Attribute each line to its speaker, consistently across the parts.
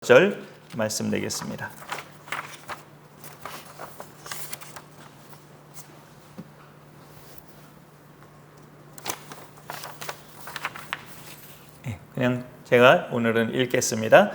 Speaker 1: 절 말씀드리겠습니다. 그냥 제가 오늘은 읽겠습니다.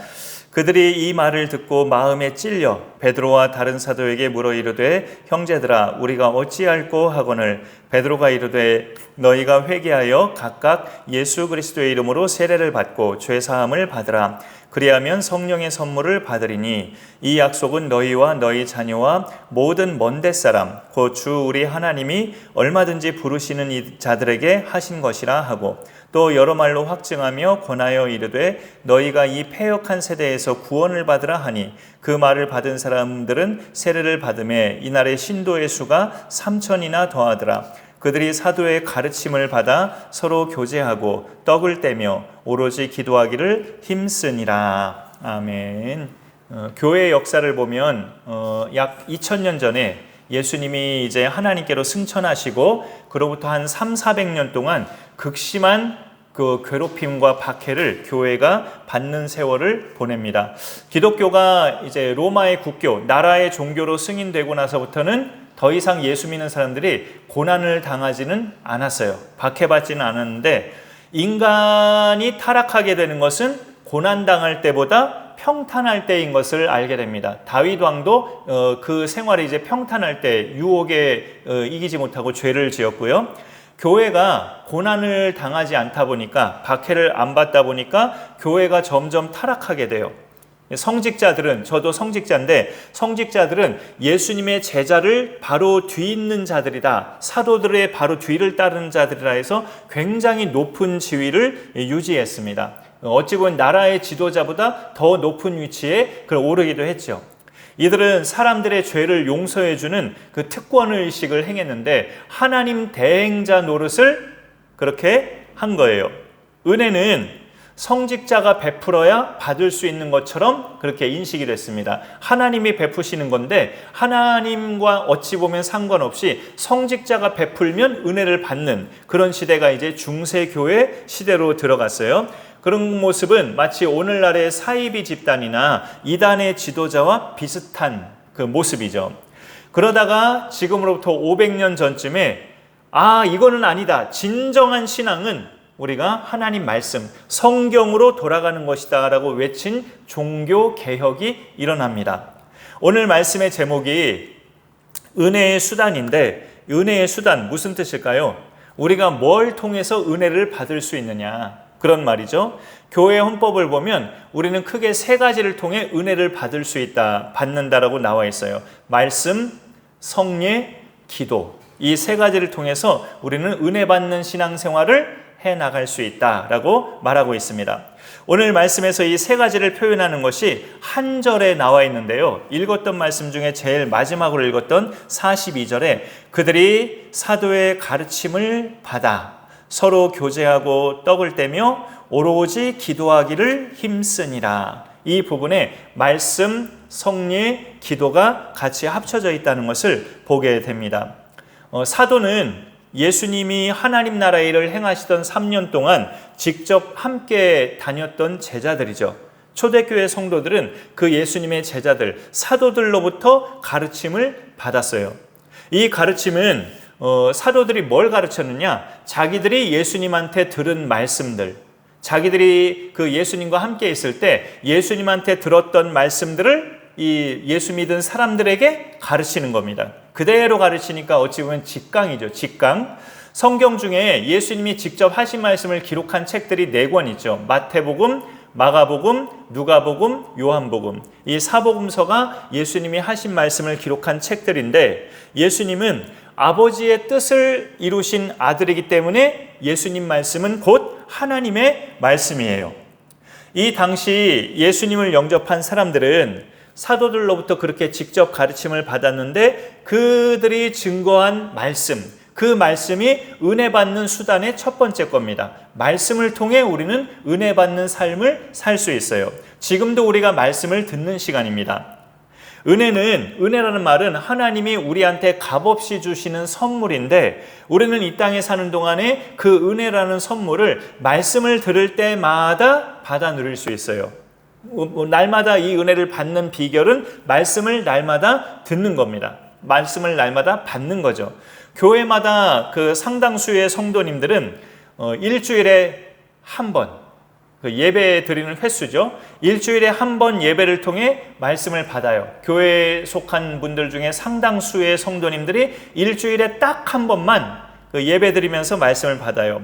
Speaker 1: 그들이 이 말을 듣고 마음에 찔려 베드로와 다른 사도에게 물어 이르되 형제들아 우리가 어찌할꼬 하거늘 베드로가 이르되 너희가 회개하여 각각 예수 그리스도의 이름으로 세례를 받고 죄 사함을 받으라. 그리하면 성령의 선물을 받으리니 이 약속은 너희와 너희 자녀와 모든 먼데 사람 곧 주 우리 하나님이 얼마든지 부르시는 이 자들에게 하신 것이라 하고 또 여러 말로 확증하며 권하여 이르되 너희가 이 패역한 세대에서 구원을 받으라 하니 그 말을 받은 사람들은 세례를 받음에 이날의 신도의 수가 3,000이나 더하더라. 그들이 사도의 가르침을 받아 서로 교제하고 떡을 떼며 오로지 기도하기를 힘쓰니라. 아멘. 교회 역사를 보면 약 2000년 전에 예수님이 이제 하나님께로 승천하시고 그로부터 한 300~400년 동안 극심한 그 괴롭힘과 박해를 교회가 받는 세월을 보냅니다. 기독교가 이제 로마의 국교, 나라의 종교로 승인되고 나서부터는 더 이상 예수 믿는 사람들이 고난을 당하지는 않았어요. 박해받지는 않았는데 인간이 타락하게 되는 것은 고난당할 때보다 평탄할 때인 것을 알게 됩니다. 다윗 왕도 그 생활이 이제 평탄할 때 유혹에 이기지 못하고 죄를 지었고요. 교회가 고난을 당하지 않다 보니까 박해를 안 받다 보니까 교회가 점점 타락하게 돼요. 성직자들은 저도 성직자인데 성직자들은 예수님의 제자를 바로 뒤잇는 자들이다. 사도들의 바로 뒤를 따르는 자들이라 해서 굉장히 높은 지위를 유지했습니다. 어찌 보면 나라의 지도자보다 더 높은 위치에 오르기도 했죠. 이들은 사람들의 죄를 용서해주는 그 특권의식을 행했는데 하나님 대행자 노릇을 그렇게 한 거예요. 은혜는 성직자가 베풀어야 받을 수 있는 것처럼 그렇게 인식이 됐습니다. 하나님이 베푸시는 건데 하나님과 어찌 보면 상관없이 성직자가 베풀면 은혜를 받는 그런 시대가 이제 중세교회 시대로 들어갔어요. 그런 모습은 마치 오늘날의 사이비 집단이나 이단의 지도자와 비슷한 그 모습이죠. 그러다가 지금으로부터 500년 전쯤에 이거는 아니다. 진정한 신앙은 우리가 하나님 말씀, 성경으로 돌아가는 것이다 라고 외친 종교 개혁이 일어납니다. 오늘 말씀의 제목이 은혜의 수단인데 은혜의 수단 무슨 뜻일까요? 우리가 뭘 통해서 은혜를 받을 수 있느냐 그런 말이죠. 교회 헌법을 보면 우리는 크게 세 가지를 통해 은혜를 받을 수 있다, 받는다라고 나와 있어요. 말씀, 성례, 기도. 이 세 가지를 통해서 우리는 은혜 받는 신앙생활을 해나갈 수 있다라고 말하고 있습니다. 오늘 말씀에서 이 세 가지를 표현하는 것이 한 절에 나와 있는데요. 읽었던 말씀 중에 제일 마지막으로 읽었던 42절에 그들이 사도의 가르침을 받아 서로 교제하고 떡을 떼며 오로지 기도하기를 힘쓰니라. 이 부분에 말씀, 성례, 기도가 같이 합쳐져 있다는 것을 보게 됩니다. 사도는 예수님이 하나님 나라의 일을 행하시던 3년 동안 직접 함께 다녔던 제자들이죠. 초대교회 성도들은 그 예수님의 제자들, 사도들로부터 가르침을 받았어요. 이 가르침은 사도들이 뭘 가르쳤느냐? 자기들이 예수님한테 들은 말씀들, 자기들이 그 예수님과 함께 있을 때 예수님한테 들었던 말씀들을 이 예수 믿은 사람들에게 가르치는 겁니다. 그대로 가르치니까 어찌 보면 직강이죠. 직강. 성경 중에 예수님이 직접 하신 말씀을 기록한 책들이 4권 있죠. 마태복음, 마가복음, 누가복음, 요한복음. 이 사복음서가 예수님이 하신 말씀을 기록한 책들인데 예수님은 아버지의 뜻을 이루신 아들이기 때문에 예수님 말씀은 곧 하나님의 말씀이에요. 이 당시 예수님을 영접한 사람들은 사도들로부터 그렇게 직접 가르침을 받았는데 그들이 증거한 말씀, 그 말씀이 은혜 받는 수단의 첫 번째 겁니다. 말씀을 통해 우리는 은혜 받는 삶을 살 수 있어요. 지금도 우리가 말씀을 듣는 시간입니다. 은혜라는 말은 하나님이 우리한테 값없이 주시는 선물인데 우리는 이 땅에 사는 동안에 그 은혜라는 선물을 말씀을 들을 때마다 받아 누릴 수 있어요. 날마다 이 은혜를 받는 비결은 말씀을 날마다 듣는 겁니다. 말씀을 날마다 받는 거죠. 교회마다 그 상당수의 성도님들은 일주일에 한 번, 그 예배 드리는 횟수죠. 일주일에 한 번 예배를 통해 말씀을 받아요. 교회에 속한 분들 중에 상당수의 성도님들이 일주일에 딱 한 번만 그 예배 드리면서 말씀을 받아요.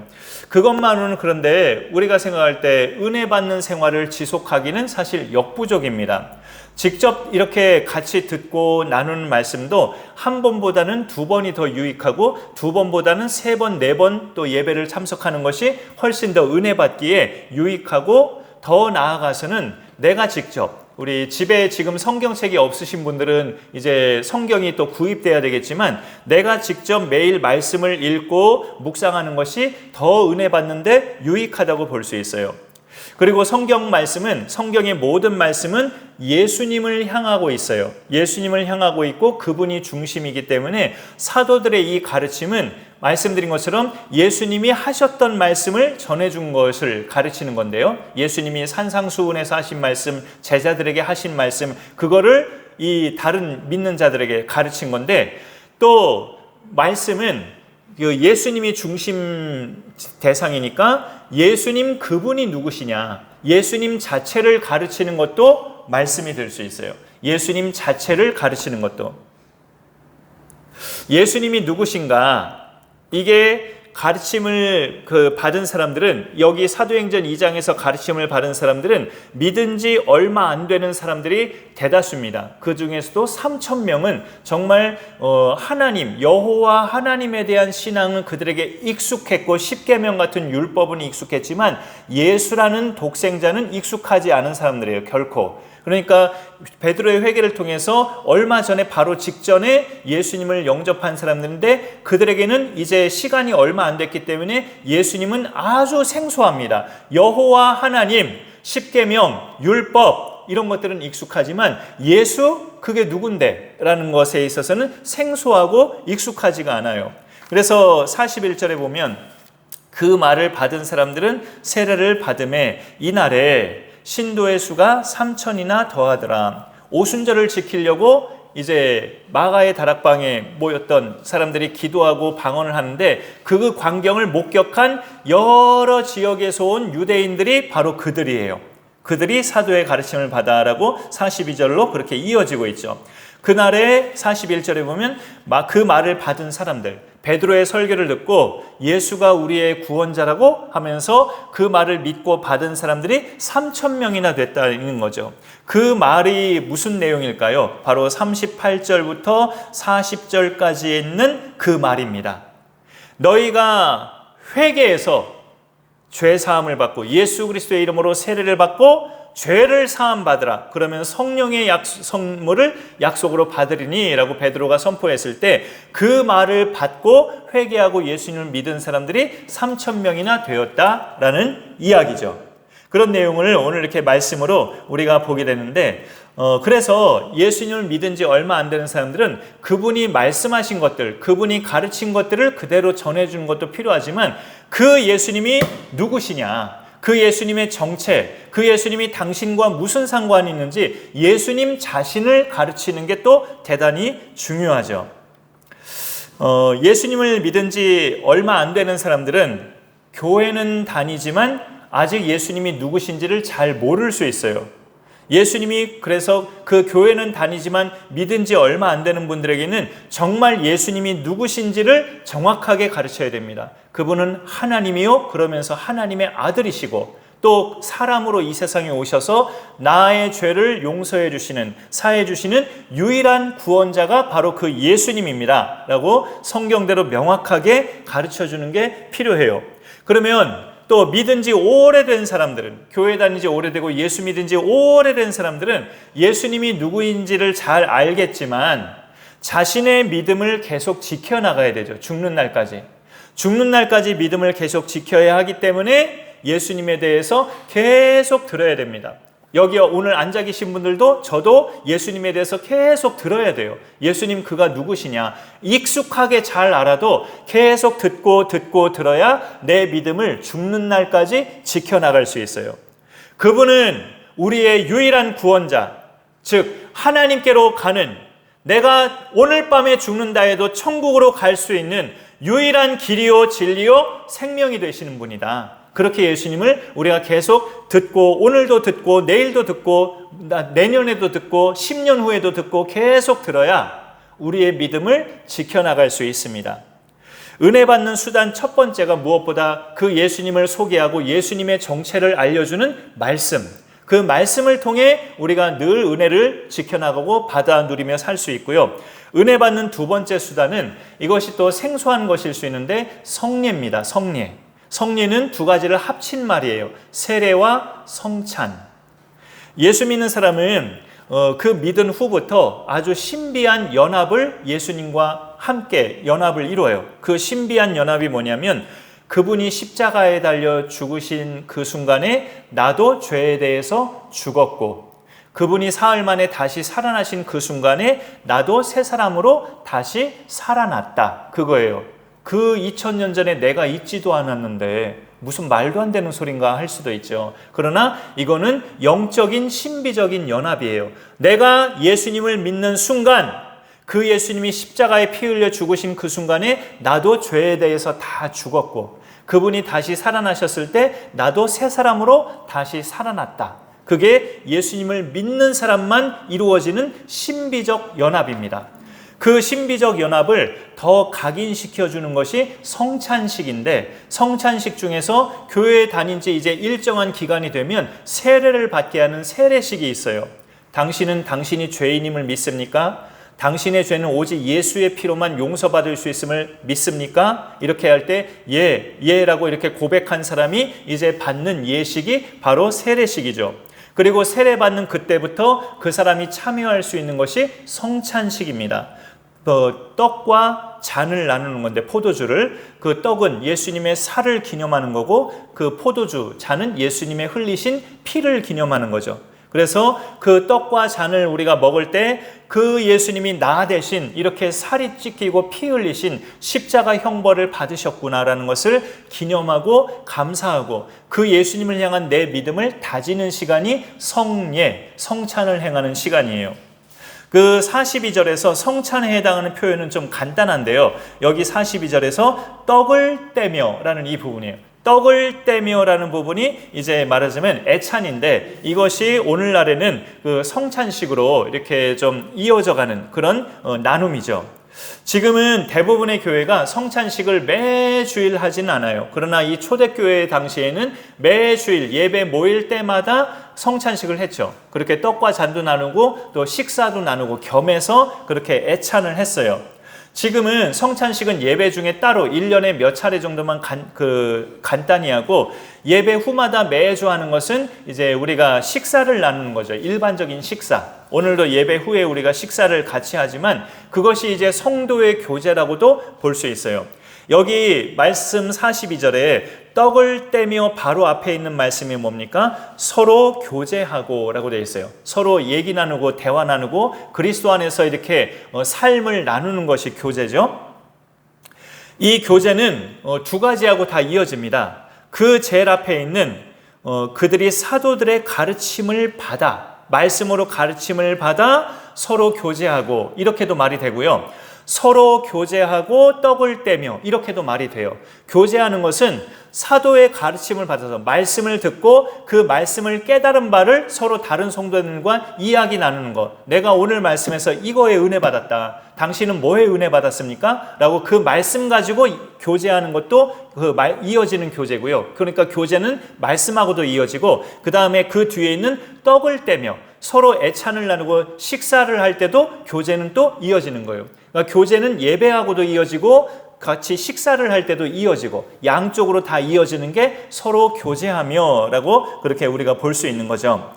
Speaker 1: 그것만으로는 그런데 우리가 생각할 때 은혜 받는 생활을 지속하기는 사실 역부족입니다. 직접 이렇게 같이 듣고 나누는 말씀도 한 번보다는 두 번이 더 유익하고 두 번보다는 세 번, 네 번 또 예배를 참석하는 것이 훨씬 더 은혜 받기에 유익하고 더 나아가서는 내가 직접 우리 집에 지금 성경책이 없으신 분들은 이제 성경이 또 구입돼야 되겠지만 내가 직접 매일 말씀을 읽고 묵상하는 것이 더 은혜 받는데 유익하다고 볼 수 있어요. 그리고 성경 말씀은 성경의 모든 말씀은 예수님을 향하고 있어요. 예수님을 향하고 있고 그분이 중심이기 때문에 사도들의 이 가르침은 말씀드린 것처럼 예수님이 하셨던 말씀을 전해준 것을 가르치는 건데요. 예수님이 산상수훈에서 하신 말씀, 제자들에게 하신 말씀, 그거를 이 다른 믿는 자들에게 가르친 건데 또 말씀은 예수님이 중심 대상이니까 예수님 그분이 누구시냐, 예수님 자체를 가르치는 것도 말씀이 될 수 있어요. 예수님 자체를 가르치는 것도. 예수님이 누구신가, 이게 가르침을 받은 사람들은, 여기 사도행전 2장에서 가르침을 받은 사람들은 믿은 지 얼마 안 되는 사람들이 대다수입니다. 그 중에서도 3,000명은 정말 하나님, 여호와 하나님에 대한 신앙은 그들에게 익숙했고 십계명 같은 율법은 익숙했지만 예수라는 독생자는 익숙하지 않은 사람들이에요. 결코. 그러니까 베드로의 회개를 통해서 얼마 전에 바로 직전에 예수님을 영접한 사람들인데 그들에게는 이제 시간이 얼마 안 됐기 때문에 예수님은 아주 생소합니다. 여호와 하나님, 십계명, 율법 이런 것들은 익숙하지만 예수 그게 누군데? 라는 것에 있어서는 생소하고 익숙하지가 않아요. 그래서 41절에 보면 그 말을 받은 사람들은 세례를 받음에 이날에 신도의 수가 3,000이나 더하더라. 오순절을 지키려고 이제 마가의 다락방에 모였던 사람들이 기도하고 방언을 하는데 그 광경을 목격한 여러 지역에서 온 유대인들이 바로 그들이에요. 그들이 사도의 가르침을 받아라고 42절로 그렇게 이어지고 있죠. 그날에 41절에 보면 그 말을 받은 사람들, 베드로의 설교를 듣고 예수가 우리의 구원자라고 하면서 그 말을 믿고 받은 사람들이 3,000명이나 됐다는 거죠. 그 말이 무슨 내용일까요? 바로 38절부터 40절까지 있는 그 말입니다. 너희가 회개해서 죄 사함을 받고 예수 그리스도의 이름으로 세례를 받고 죄를 사함 받으라. 그러면 성령의 선물을 약속으로 받으리니 라고 베드로가 선포했을 때 그 말을 받고 회개하고 예수님을 믿은 사람들이 3,000명이나 되었다라는 이야기죠. 그런 내용을 오늘 이렇게 말씀으로 우리가 보게 되는데 그래서 예수님을 믿은 지 얼마 안 되는 사람들은 그분이 말씀하신 것들, 그분이 가르친 것들을 그대로 전해주는 것도 필요하지만 그 예수님이 누구시냐, 그 예수님의 정체, 그 예수님이 당신과 무슨 상관이 있는지 예수님 자신을 가르치는 게 또 대단히 중요하죠. 예수님을 믿은 지 얼마 안 되는 사람들은 교회는 다니지만 아직 예수님이 누구신지를 잘 모를 수 있어요. 예수님이 그래서 그 교회는 다니지만 믿은 지 얼마 안 되는 분들에게는 정말 예수님이 누구신지를 정확하게 가르쳐야 됩니다. 그분은 하나님이요, 그러면서 하나님의 아들이시고 또 사람으로 이 세상에 오셔서 나의 죄를 용서해 주시는, 사해 주시는 유일한 구원자가 바로 그 예수님입니다 라고 성경대로 명확하게 가르쳐 주는 게 필요해요. 그러면 또 믿은 지 오래된 사람들은, 교회 다닌 지 오래되고 예수 믿은 지 오래된 사람들은 예수님이 누구인지를 잘 알겠지만 자신의 믿음을 계속 지켜나가야 되죠. 죽는 날까지. 죽는 날까지 믿음을 계속 지켜야 하기 때문에 예수님에 대해서 계속 들어야 됩니다. 여기 오늘 앉아 계신 분들도 저도 예수님에 대해서 계속 들어야 돼요. 예수님 그가 누구시냐 익숙하게 잘 알아도 계속 듣고 들어야 내 믿음을 죽는 날까지 지켜나갈 수 있어요. 그분은 우리의 유일한 구원자, 즉 하나님께로 가는, 내가 오늘 밤에 죽는다 해도 천국으로 갈 수 있는 유일한 길이요 진리요 생명이 되시는 분이다. 그렇게 예수님을 우리가 계속 듣고, 오늘도 듣고 내일도 듣고 내년에도 듣고 10년 후에도 듣고 계속 들어야 우리의 믿음을 지켜나갈 수 있습니다. 은혜 받는 수단 첫 번째가 무엇보다 그 예수님을 소개하고 예수님의 정체를 알려주는 말씀, 그 말씀을 통해 우리가 늘 은혜를 지켜나가고 받아 누리며 살 수 있고요. 은혜 받는 두 번째 수단은, 이것이 또 생소한 것일 수 있는데 성례입니다. 성례. 성례는 두 가지를 합친 말이에요. 세례와 성찬. 예수 믿는 사람은 그 믿은 후부터 아주 신비한 연합을 예수님과 함께 연합을 이루어요. 그 신비한 연합이 뭐냐면, 그분이 십자가에 달려 죽으신 그 순간에 나도 죄에 대해서 죽었고, 그분이 사흘 만에 다시 살아나신 그 순간에 나도 새 사람으로 다시 살아났다. 그거예요. 그 2000년 전에 내가 있지도 않았는데 무슨 말도 안 되는 소린가 할 수도 있죠. 그러나 이거는 영적인 신비적인 연합이에요. 내가 예수님을 믿는 순간, 그 예수님이 십자가에 피 흘려 죽으신 그 순간에 나도 죄에 대해서 다 죽었고, 그분이 다시 살아나셨을 때 나도 새 사람으로 다시 살아났다. 그게 예수님을 믿는 사람만 이루어지는 신비적 연합입니다. 그 신비적 연합을 더 각인시켜주는 것이 성찬식인데, 성찬식 중에서 교회에 다닌 지 이제 일정한 기간이 되면 세례를 받게 하는 세례식이 있어요. 당신은 당신이 죄인임을 믿습니까? 당신의 죄는 오직 예수의 피로만 용서받을 수 있음을 믿습니까? 이렇게 할 때 예라고 이렇게 고백한 사람이 이제 받는 예식이 바로 세례식이죠. 그리고 세례받는 그때부터 그 사람이 참여할 수 있는 것이 성찬식입니다. 떡과 잔을 나누는 건데, 포도주를, 그 떡은 예수님의 살을 기념하는 거고, 그 포도주, 잔은 예수님의 흘리신 피를 기념하는 거죠. 그래서 그 떡과 잔을 우리가 먹을 때 그 예수님이 나 대신 이렇게 살이 찢기고 피 흘리신 십자가 형벌을 받으셨구나라는 것을 기념하고 감사하고, 그 예수님을 향한 내 믿음을 다지는 시간이 성례, 성찬을 행하는 시간이에요. 그 42절에서 성찬에 해당하는 표현은 좀 간단한데요. 여기 42절에서 떡을 떼며 라는 이 부분이에요. 떡을 떼며라는 부분이 이제 말하자면 애찬인데, 이것이 오늘날에는 그 성찬식으로 이렇게 좀 이어져가는 그런 나눔이죠. 지금은 대부분의 교회가 성찬식을 매주일 하진 않아요. 그러나 이 초대교회 당시에는 매주일 예배 모일 때마다 성찬식을 했죠. 그렇게 떡과 잔도 나누고 또 식사도 나누고 겸해서 그렇게 애찬을 했어요. 지금은 성찬식은 예배 중에 따로 1년에 몇 차례 정도만 간단히 하고, 예배 후마다 매주 하는 것은 이제 우리가 식사를 나누는 거죠. 일반적인 식사. 오늘도 예배 후에 우리가 식사를 같이 하지만 그것이 이제 성도의 교제라고도 볼 수 있어요. 여기 말씀 42절에 떡을 떼며 바로 앞에 있는 말씀이 뭡니까? 서로 교제하고 라고 되어 있어요. 서로 얘기 나누고 대화 나누고 그리스도 안에서 이렇게 삶을 나누는 것이 교제죠. 이 교제는 두 가지하고 다 이어집니다. 그 제일 앞에 있는 그들이 사도들의 가르침을 받아, 말씀으로 가르침을 받아 서로 교제하고, 이렇게도 말이 되고요. 서로 교제하고 떡을 떼며, 이렇게도 말이 돼요. 교제하는 것은 사도의 가르침을 받아서 말씀을 듣고 그 말씀을 깨달은 바를 서로 다른 성도들과 이야기 나누는 것. 내가 오늘 말씀에서 이거에 은혜 받았다. 당신은 뭐에 은혜 받았습니까? 라고 그 말씀 가지고 교제하는 것도 이어지는 교제고요. 그러니까 교제는 말씀하고도 이어지고, 그 다음에 그 뒤에 있는 떡을 떼며 서로 애찬을 나누고 식사를 할 때도 교제는 또 이어지는 거예요. 그러니까 교제는 예배하고도 이어지고 같이 식사를 할 때도 이어지고, 양쪽으로 다 이어지는 게 서로 교제하며 라고 그렇게 우리가 볼 수 있는 거죠.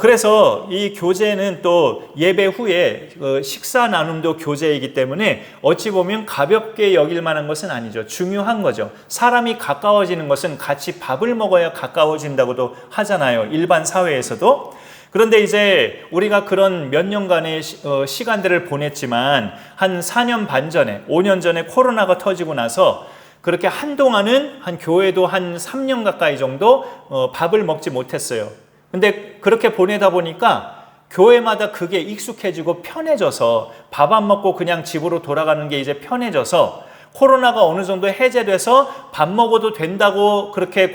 Speaker 1: 그래서 이 교제는 또 예배 후에 식사 나눔도 교제이기 때문에 어찌 보면 가볍게 여길 만한 것은 아니죠. 중요한 거죠. 사람이 가까워지는 것은 같이 밥을 먹어야 가까워진다고도 하잖아요. 일반 사회에서도. 그런데 이제 우리가 그런 몇 년간의 시간들을 보냈지만 한 4년 반 전에, 5년 전에 코로나가 터지고 나서 그렇게 한동안은 한 교회도 한 3년 가까이 정도 밥을 먹지 못했어요. 근데 그렇게 보내다 보니까 교회마다 그게 익숙해지고 편해져서 밥 안 먹고 그냥 집으로 돌아가는 게 이제 편해져서 코로나가 어느 정도 해제돼서 밥 먹어도 된다고 그렇게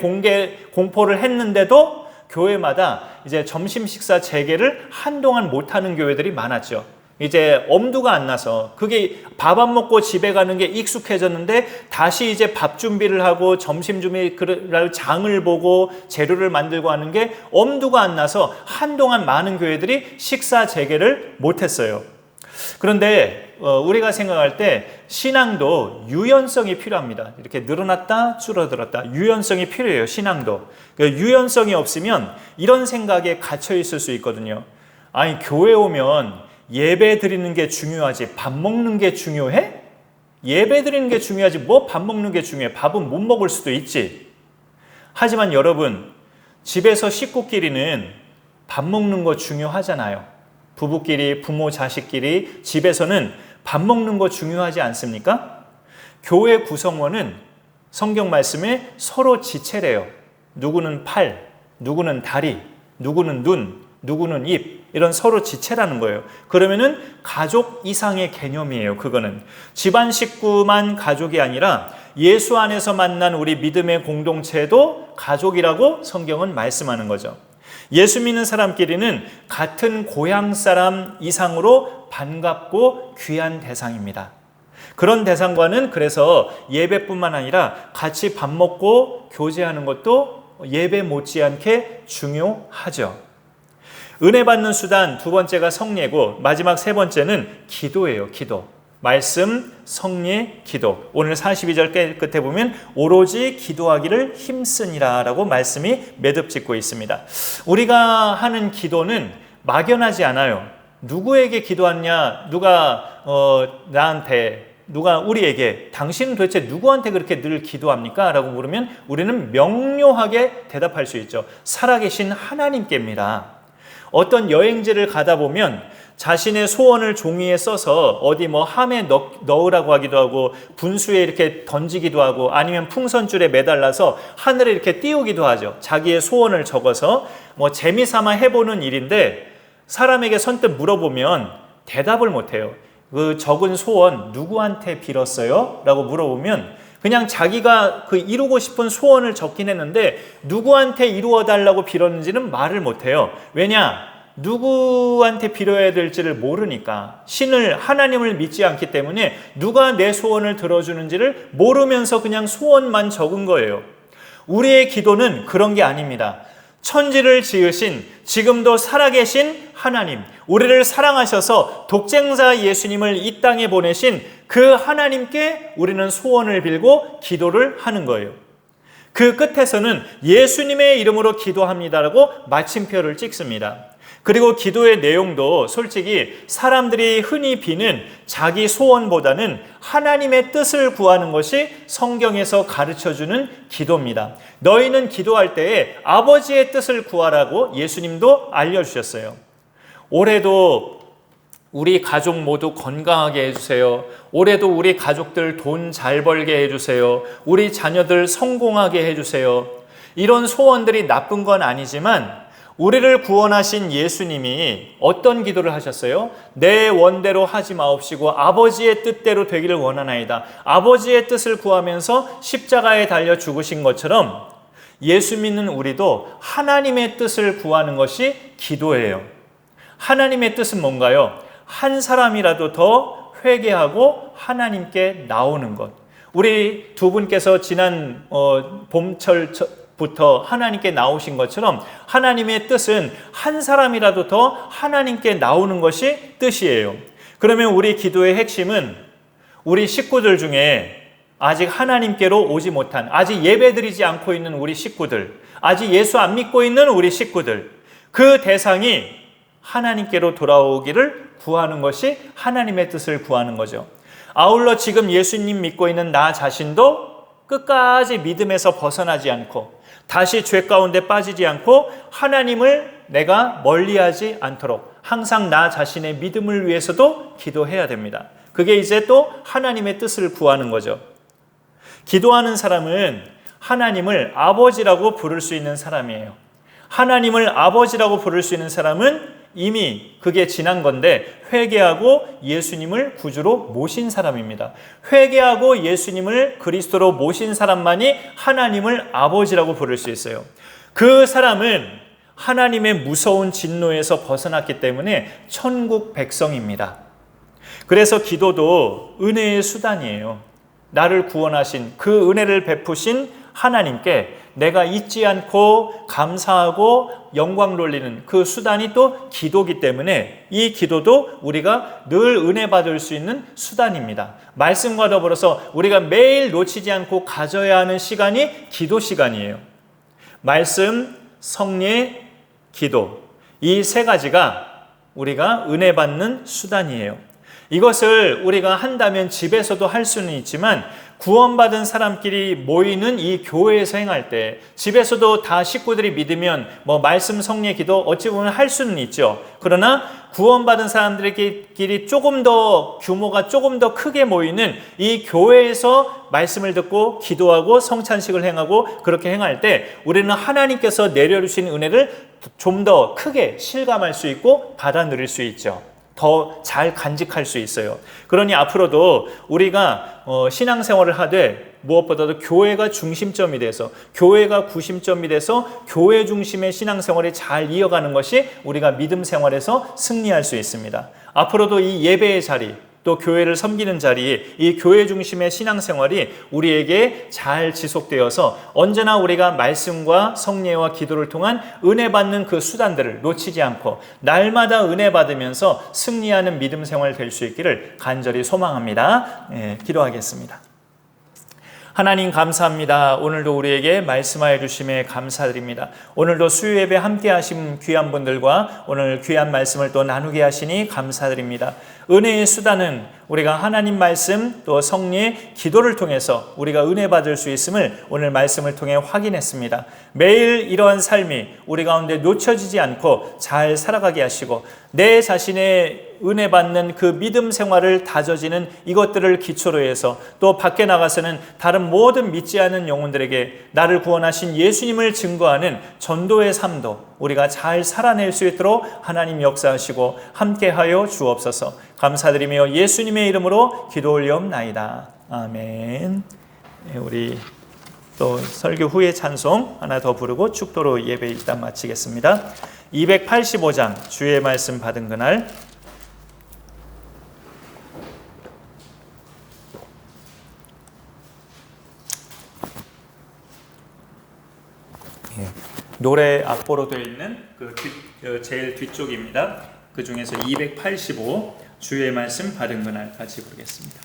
Speaker 1: 공포를 했는데도 교회마다 이제 점심 식사 재개를 한동안 못하는 교회들이 많았죠. 이제 엄두가 안 나서 그게 밥 안 먹고 집에 가는 게 익숙해졌는데 다시 이제 밥 준비를 하고 점심 준비를 장을 보고 재료를 만들고 하는 게 엄두가 안 나서 한동안 많은 교회들이 식사 재개를 못했어요. 그런데 우리가 생각할 때 신앙도 유연성이 필요합니다. 이렇게 늘어났다 줄어들었다 유연성이 필요해요. 신앙도. 유연성이 없으면 이런 생각에 갇혀 있을 수 있거든요. 아니 교회 오면 예배 드리는 게 중요하지 밥 먹는 게 중요해? 예배 드리는 게 중요하지 뭐 밥 먹는 게 중요해? 밥은 못 먹을 수도 있지. 하지만 여러분 집에서 식구끼리는 밥 먹는 거 중요하잖아요. 부부끼리 부모 자식끼리 집에서는 밥 먹는 거 중요하지 않습니까? 교회 구성원은 성경 말씀에 서로 지체래요. 누구는 팔, 누구는 다리, 누구는 눈, 누구는 입 이런 서로 지체라는 거예요. 그러면은 가족 이상의 개념이에요. 그거는 집안 식구만 가족이 아니라 예수 안에서 만난 우리 믿음의 공동체도 가족이라고 성경은 말씀하는 거죠. 예수 믿는 사람끼리는 같은 고향 사람 이상으로 반갑고 귀한 대상입니다. 그런 대상과는 그래서 예배뿐만 아니라 같이 밥 먹고 교제하는 것도 예배 못지않게 중요하죠. 은혜 받는 수단 두 번째가 성례고 마지막 세 번째는 기도예요. 기도. 말씀, 성례, 기도. 오늘 42절 끝에 보면 오로지 기도하기를 힘쓰니라 라고 말씀이 매듭짓고 있습니다. 우리가 하는 기도는 막연하지 않아요. 누구에게 기도하냐? 누가 나한테 누가 우리에게 당신은 도대체 누구한테 그렇게 늘 기도합니까? 라고 물으면 우리는 명료하게 대답할 수 있죠. 살아계신 하나님께입니다. 어떤 여행지를 가다 보면 자신의 소원을 종이에 써서 어디 뭐 함에 넣으라고 하기도 하고 분수에 이렇게 던지기도 하고 아니면 풍선줄에 매달라서 하늘에 이렇게 띄우기도 하죠. 자기의 소원을 적어서 뭐 재미삼아 해보는 일인데 사람에게 선뜻 물어보면 대답을 못해요. 그 적은 소원 누구한테 빌었어요? 라고 물어보면 그냥 자기가 그 이루고 싶은 소원을 적긴 했는데 누구한테 이루어 달라고 빌었는지는 말을 못해요. 왜냐? 누구한테 빌어야 될지를 모르니까. 하나님을 믿지 않기 때문에 누가 내 소원을 들어주는지를 모르면서 그냥 소원만 적은 거예요. 우리의 기도는 그런 게 아닙니다. 천지를 지으신 지금도 살아계신 하나님, 우리를 사랑하셔서 독생자 예수님을 이 땅에 보내신 그 하나님께 우리는 소원을 빌고 기도를 하는 거예요. 그 끝에서는 예수님의 이름으로 기도합니다라고 마침표를 찍습니다. 그리고 기도의 내용도 솔직히 사람들이 흔히 비는 자기 소원보다는 하나님의 뜻을 구하는 것이 성경에서 가르쳐주는 기도입니다. 너희는 기도할 때에 아버지의 뜻을 구하라고 예수님도 알려주셨어요. 올해도 우리 가족 모두 건강하게 해주세요. 올해도 우리 가족들 돈 잘 벌게 해주세요. 우리 자녀들 성공하게 해주세요. 이런 소원들이 나쁜 건 아니지만 우리를 구원하신 예수님이 어떤 기도를 하셨어요? 내 원대로 하지 마옵시고 아버지의 뜻대로 되기를 원하나이다. 아버지의 뜻을 구하면서 십자가에 달려 죽으신 것처럼 예수 믿는 우리도 하나님의 뜻을 구하는 것이 기도예요. 하나님의 뜻은 뭔가요? 한 사람이라도 더 회개하고 하나님께 나오는 것. 우리 두 분께서 지난 봄철부터 하나님께 나오신 것처럼 하나님의 뜻은 한 사람이라도 더 하나님께 나오는 것이 뜻이에요. 그러면 우리 기도의 핵심은 우리 식구들 중에 아직 하나님께로 오지 못한, 아직 예배드리지 않고 있는 우리 식구들, 아직 예수 안 믿고 있는 우리 식구들, 그 대상이 하나님께로 돌아오기를 구하는 것이 하나님의 뜻을 구하는 거죠. 아울러 지금 예수님 믿고 있는 나 자신도 끝까지 믿음에서 벗어나지 않고 다시 죄 가운데 빠지지 않고 하나님을 내가 멀리하지 않도록 항상 나 자신의 믿음을 위해서도 기도해야 됩니다. 그게 이제 또 하나님의 뜻을 구하는 거죠. 기도하는 사람은 하나님을 아버지라고 부를 수 있는 사람이에요. 하나님을 아버지라고 부를 수 있는 사람은 이미 그게 지난 건데 회개하고 예수님을 구주로 모신 사람입니다. 회개하고 예수님을 그리스도로 모신 사람만이 하나님을 아버지라고 부를 수 있어요. 그 사람은 하나님의 무서운 진노에서 벗어났기 때문에 천국 백성입니다. 그래서 기도도 은혜의 수단이에요. 나를 구원하신 그 은혜를 베푸신 하나님께 내가 잊지 않고 감사하고 영광 돌리는 그 수단이 또 기도이기 때문에 이 기도도 우리가 늘 은혜 받을 수 있는 수단입니다. 말씀과 더불어서 우리가 매일 놓치지 않고 가져야 하는 시간이 기도 시간이에요. 말씀, 성례, 기도, 이 세 가지가 우리가 은혜 받는 수단이에요. 이것을 우리가 한다면 집에서도 할 수는 있지만 구원받은 사람끼리 모이는 이 교회에서 행할 때 집에서도 다 식구들이 믿으면 말씀, 성례, 기도 어찌 보면 할 수는 있죠. 그러나 구원받은 사람들끼리 조금 더 규모가 조금 더 크게 모이는 이 교회에서 말씀을 듣고 기도하고 성찬식을 행하고 그렇게 행할 때 우리는 하나님께서 내려주신 은혜를 좀 더 크게 실감할 수 있고 받아 누릴 수 있죠. 더 잘 간직할 수 있어요. 그러니 앞으로도 우리가 신앙생활을 하되 무엇보다도 교회가 중심점이 돼서 교회가 구심점이 돼서 교회 중심의 신앙생활이 잘 이어가는 것이 우리가 믿음 생활에서 승리할 수 있습니다. 앞으로도 이 예배의 자리 또 교회를 섬기는 자리에 이 교회 중심의 신앙생활이 우리에게 잘 지속되어서 언제나 우리가 말씀과 성례와 기도를 통한 은혜 받는 그 수단들을 놓치지 않고 날마다 은혜 받으면서 승리하는 믿음 생활 될 수 있기를 간절히 소망합니다. 기도하겠습니다. 하나님 감사합니다. 오늘도 우리에게 말씀하여 주심에 감사드립니다. 오늘도 수요 예배 함께 하신 귀한 분들과 오늘 귀한 말씀을 또 나누게 하시니 감사드립니다. 은혜의 수단은 우리가 하나님 말씀 또 성례 기도를 통해서 우리가 은혜 받을 수 있음을 오늘 말씀을 통해 확인했습니다. 매일 이러한 삶이 우리 가운데 놓쳐지지 않고 잘 살아가게 하시고 내 자신의 은혜 받는 그 믿음 생활을 다져지는 이것들을 기초로 해서 또 밖에 나가서는 다른 모든 믿지 않는 영혼들에게 나를 구원하신 예수님을 증거하는 전도의 삶도 우리가 잘 살아낼 수 있도록 하나님 역사하시고 함께하여 주옵소서. 감사드리며 예수님의 이름으로 기도 올리옵나이다. 아멘. 우리 또 설교 후에 찬송 하나 더 부르고 축도로 예배 일단 마치겠습니다. 285장 주의 말씀 받은 그날. 노래 악보로 되어 있는 제일 뒤쪽입니다. 그 중에서 285 주의 말씀 받은 그날 같이 부르겠습니다.